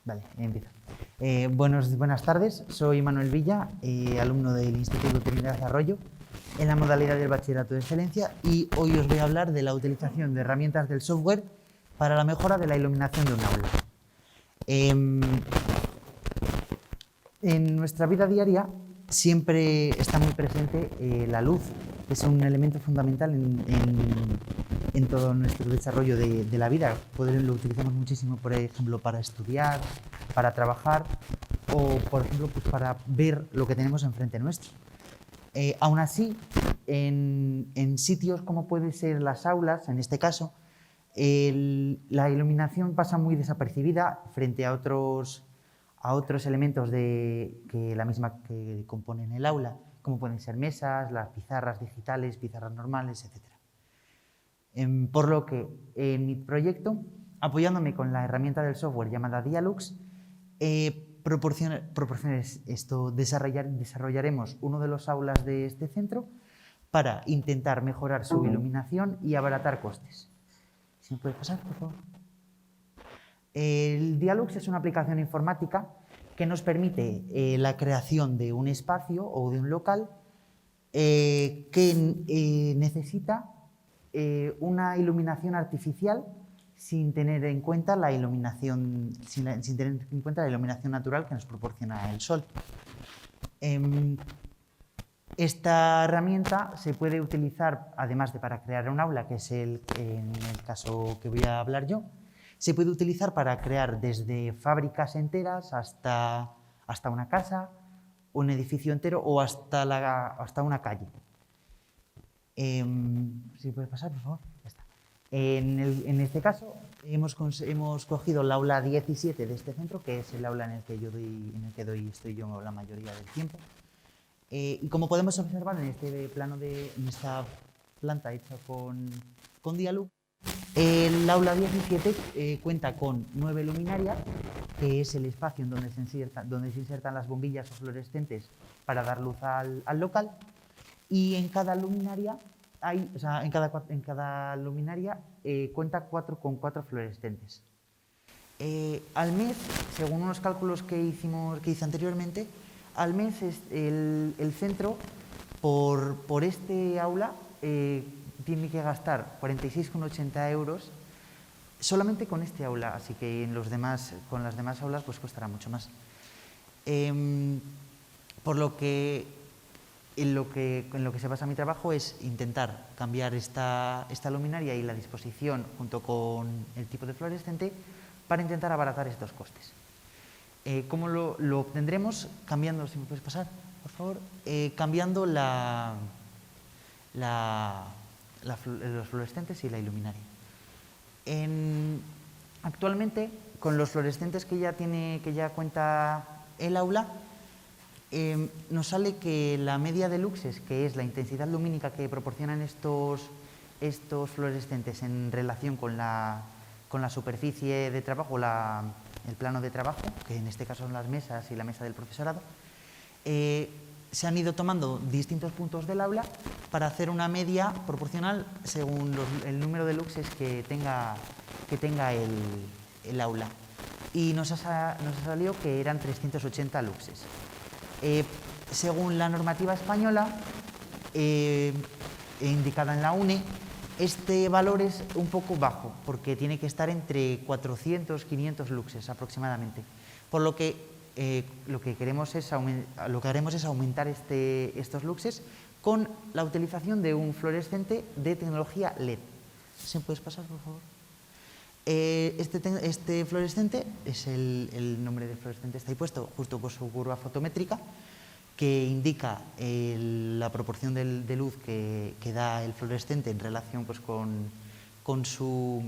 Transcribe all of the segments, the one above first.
Vale, empiezo. Buenas tardes, soy Manuel Villa, alumno del Instituto Trinidad Arroyo, en la modalidad del Bachillerato de Excelencia, y hoy os voy a hablar de la utilización de herramientas del software para la mejora de la iluminación de un aula. En nuestra vida diaria siempre está muy presente la luz, que es un elemento fundamental en todo nuestro desarrollo de la vida. Lo utilizamos muchísimo, por ejemplo, para estudiar, para trabajar o, por ejemplo, pues para ver lo que tenemos enfrente nuestro. Aún así, en sitios como pueden ser las aulas, en este caso, la iluminación pasa muy desapercibida frente a otros elementos que componen el aula, como pueden ser mesas, las pizarras digitales, pizarras normales, etc. Por lo que en mi proyecto, apoyándome con la herramienta del software llamada Dialux, desarrollaremos uno de los aulas de este centro para intentar mejorar su iluminación y abaratar costes. ¿Si me puedes pasar, por favor? El Dialux es una aplicación informática que nos permite la creación de un espacio o de un local que necesita una iluminación artificial sin tener en cuenta la iluminación natural que nos proporciona el sol. Esta herramienta se puede utilizar, además de para crear un aula, que es en el caso que voy a hablar yo, se puede utilizar para crear desde fábricas enteras hasta una casa, un edificio entero o hasta una calle. ¿Si puede pasar, por favor? Ya está. En este caso hemos cogido el aula 17 de este centro, que es el aula en el que estoy yo la mayoría del tiempo. Y como podemos observar en esta planta hecha con Dialux, el aula 17 cuenta con 9 luminarias, que es el espacio en donde se insertan las bombillas o fluorescentes para dar luz al local, y en cada luminaria cuenta con 4 fluorescentes. Al mes, según unos cálculos que hice anteriormente, al mes el centro por este aula tiene que gastar 46,80 euros solamente con este aula, así que con las demás aulas pues costará mucho más. Por lo que en lo que se basa mi trabajo es intentar cambiar esta luminaria y la disposición junto con el tipo de fluorescente para intentar abaratar estos costes. ¿Cómo lo obtendremos? Cambiando, si me puedes pasar, por favor, cambiando los fluorescentes y la iluminaria. Actualmente, con los fluorescentes que ya cuenta el aula, nos sale que la media de luxes, que es la intensidad lumínica que proporcionan estos fluorescentes en relación con la superficie de trabajo, el plano de trabajo, que en este caso son las mesas y la mesa del profesorado, se han ido tomando distintos puntos del aula para hacer una media proporcional según el número de luxes que tenga el aula. Y nos ha salido que eran 380 luxes. Según la normativa española, indicada en la UNE, este valor es un poco bajo, porque tiene que estar entre 400 y 500 luxes aproximadamente. Por lo que lo que haremos es aumentar estos luxes con la utilización de un fluorescente de tecnología LED. ¿Se me puedes pasar, por favor? Este fluorescente, el nombre del fluorescente está ahí puesto justo por su curva fotométrica, que indica la proporción de luz que da el fluorescente en relación pues, con su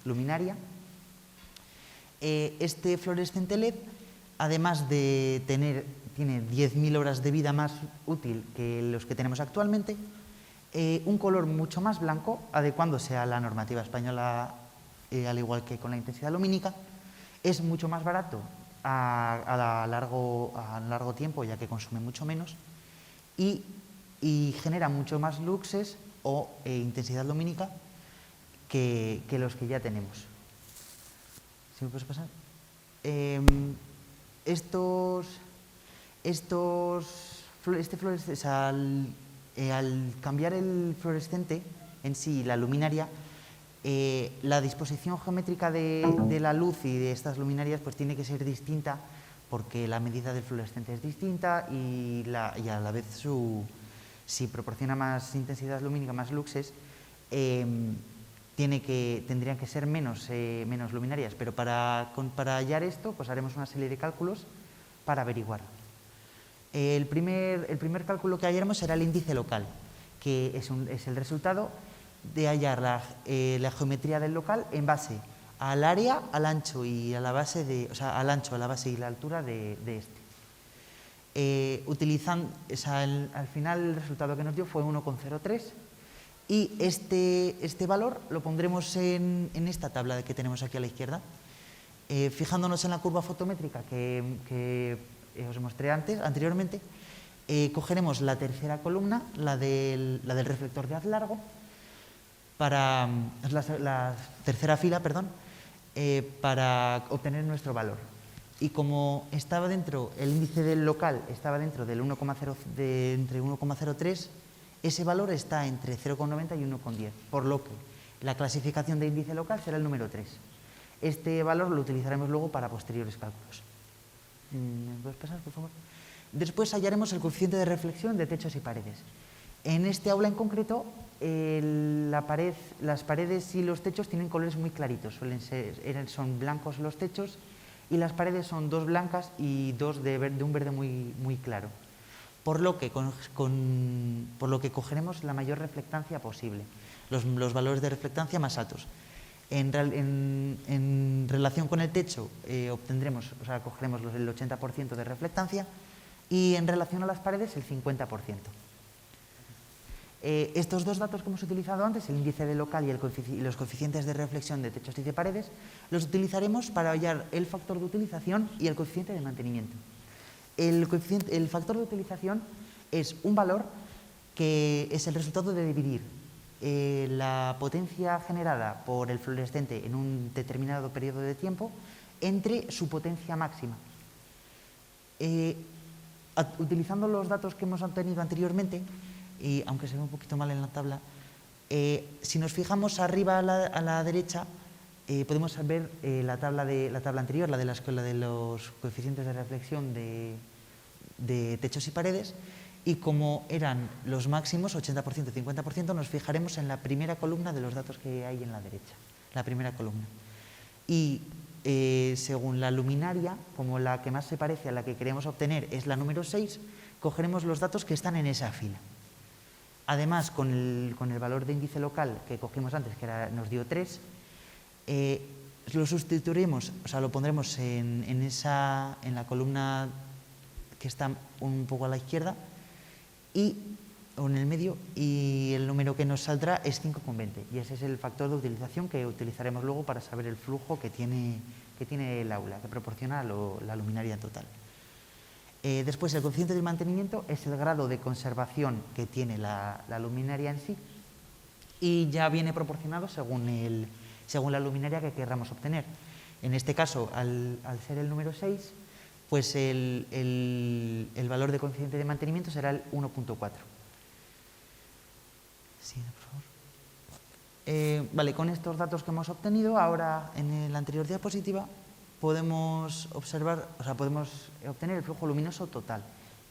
luminaria. Este fluorescente LED, además de tiene 10.000 horas de vida más útil que los que tenemos actualmente, un color mucho más blanco, adecuándose a la normativa española, al igual que con la intensidad lumínica, es mucho más barato a largo tiempo, ya que consume mucho menos, y genera mucho más luxes o intensidad lumínica que los que ya tenemos. Si me puedes pasar. Este fluorescente, al cambiar el fluorescente en sí, la luminaria, la disposición geométrica de la luz y de estas luminarias pues tiene que ser distinta, porque la medida del fluorescente es distinta y a la vez si proporciona más intensidad lumínica, más luxes, tendrían que ser menos luminarias, pero para hallar esto pues haremos una serie de cálculos para averiguar. El primer cálculo que hallaremos será el índice local, que es el resultado de hallar la geometría del local en base al área, al ancho y a la base al ancho, a la base y la altura de este. Al final el resultado que nos dio fue 1,03 y este valor lo pondremos en esta tabla que tenemos aquí a la izquierda. Fijándonos en la curva fotométrica que os mostré anteriormente, cogeremos la tercera columna, la del reflector de haz largo, la tercera fila, perdón, para obtener nuestro valor. Y como estaba dentro, el índice del local estaba dentro del entre 1,03, ese valor está entre 0,90 y 1,10, por lo que la clasificación de índice local será el número 3. Este valor lo utilizaremos luego para posteriores cálculos. ¿Me puedes pasar, por favor? Después hallaremos el coeficiente de reflexión de techos y paredes. En este aula en concreto, las paredes y los techos tienen colores muy claritos. Son blancos los techos y las paredes son dos blancas y dos de un verde muy, muy claro. Por lo que cogeremos la mayor reflectancia posible, los valores de reflectancia más altos. En relación con el techo cogeremos el 80% de reflectancia y en relación a las paredes el 50%. Estos dos datos que hemos utilizado antes, el índice de local y los coeficientes de reflexión de techos y de paredes, los utilizaremos para hallar el factor de utilización y el coeficiente de mantenimiento. El factor de utilización es un valor que es el resultado de dividir la potencia generada por el fluorescente en un determinado periodo de tiempo entre su potencia máxima. Utilizando los datos que hemos obtenido anteriormente, y aunque se ve un poquito mal en la tabla, si nos fijamos arriba a la derecha, podemos ver la tabla anterior, la de los coeficientes de reflexión de techos y paredes, y como eran los máximos, 80% y 50%, nos fijaremos en la primera columna de los datos que hay en la derecha, la primera columna. Y según la luminaria, como la que más se parece a la que queremos obtener es la número 6, cogeremos los datos que están en esa fila. Además, con el valor de índice local que cogimos antes, que nos dio 3, lo sustituiremos, lo pondremos en la columna que está un poco a la izquierda o en el medio, y el número que nos saldrá es 5,20, y ese es el factor de utilización que utilizaremos luego para saber el flujo que tiene el aula, que proporciona la luminaria en total. Después, el coeficiente de mantenimiento es el grado de conservación que tiene la luminaria en sí, y ya viene proporcionado según la luminaria que querramos obtener. En este caso, al ser el número 6, pues el valor de coeficiente de mantenimiento será el 1,4. Sí, por favor. Vale, con estos datos que hemos obtenido, ahora en la anterior diapositiva, podemos obtener el flujo luminoso total,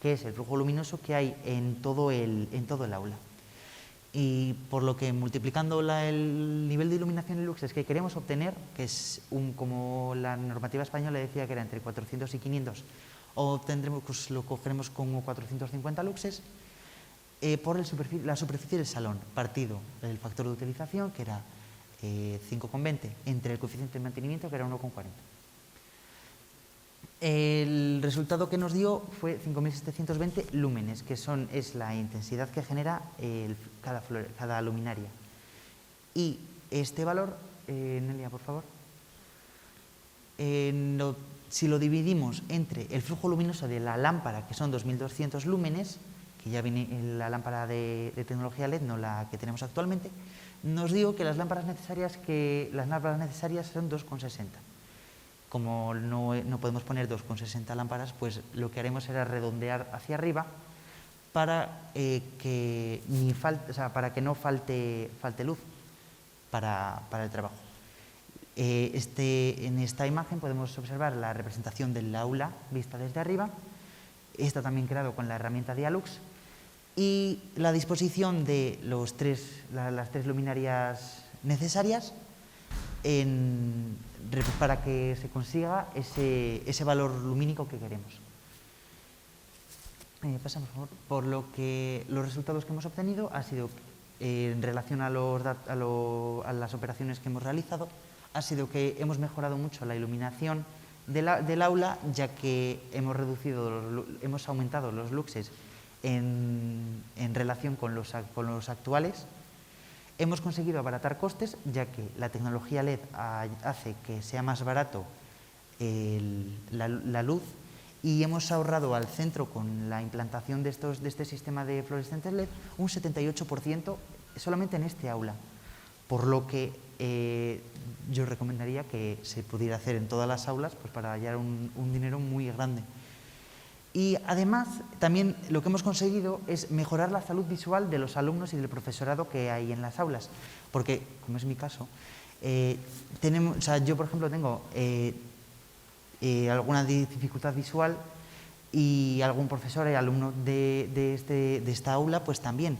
que es el flujo luminoso que hay en todo el aula. Y por lo que multiplicando el nivel de iluminación en luxes que queremos obtener, que es como la normativa española decía que era entre 400 y 500, lo cogeremos como 450 luxes, por la superficie del salón, partido del factor de utilización, que era 5,20, entre el coeficiente de mantenimiento, que era 1,40. El resultado que nos dio fue 5.720 lúmenes, que es la intensidad que genera cada luminaria. Y este valor, Nelia, por favor, si lo dividimos entre el flujo luminoso de la lámpara, que son 2.200 lúmenes, que ya viene en la lámpara de tecnología LED, no la que tenemos actualmente, nos dio que las lámparas necesarias son 2,60. como no podemos poner 2,60 lámparas, pues lo que haremos será redondear hacia arriba para que no falte luz para el trabajo. En esta imagen podemos observar la representación del aula vista desde arriba. Está también creado con la herramienta Dialux, y la disposición de las tres luminarias necesarias para que se consiga ese valor lumínico que queremos. Pasamos, por favor. Por lo que los resultados que hemos obtenido ha sido, en relación a las operaciones que hemos realizado, ha sido que hemos mejorado mucho la iluminación del aula, ya que hemos aumentado los luxes en relación con los actuales. Hemos conseguido abaratar costes, ya que la tecnología LED hace que sea más barato la luz, y hemos ahorrado al centro, con la implantación de este sistema de fluorescentes LED, un 78% solamente en este aula, por lo que yo recomendaría que se pudiera hacer en todas las aulas, pues para hallar un dinero muy grande. Y además, también lo que hemos conseguido es mejorar la salud visual de los alumnos y del profesorado que hay en las aulas, porque, como es mi caso, yo, por ejemplo, tengo alguna dificultad visual, y algún profesor y alumno de esta aula pues también.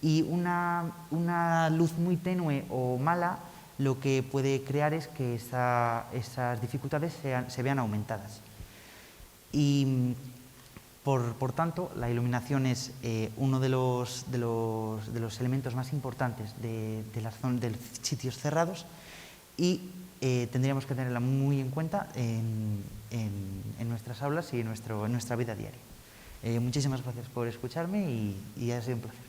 Y una luz muy tenue o mala lo que puede crear es que esas dificultades se vean aumentadas. Y por tanto, la iluminación es uno de los elementos más importantes de sitios cerrados, y tendríamos que tenerla muy en cuenta en nuestras aulas y en nuestra vida diaria. Muchísimas gracias por escucharme, y ha sido un placer.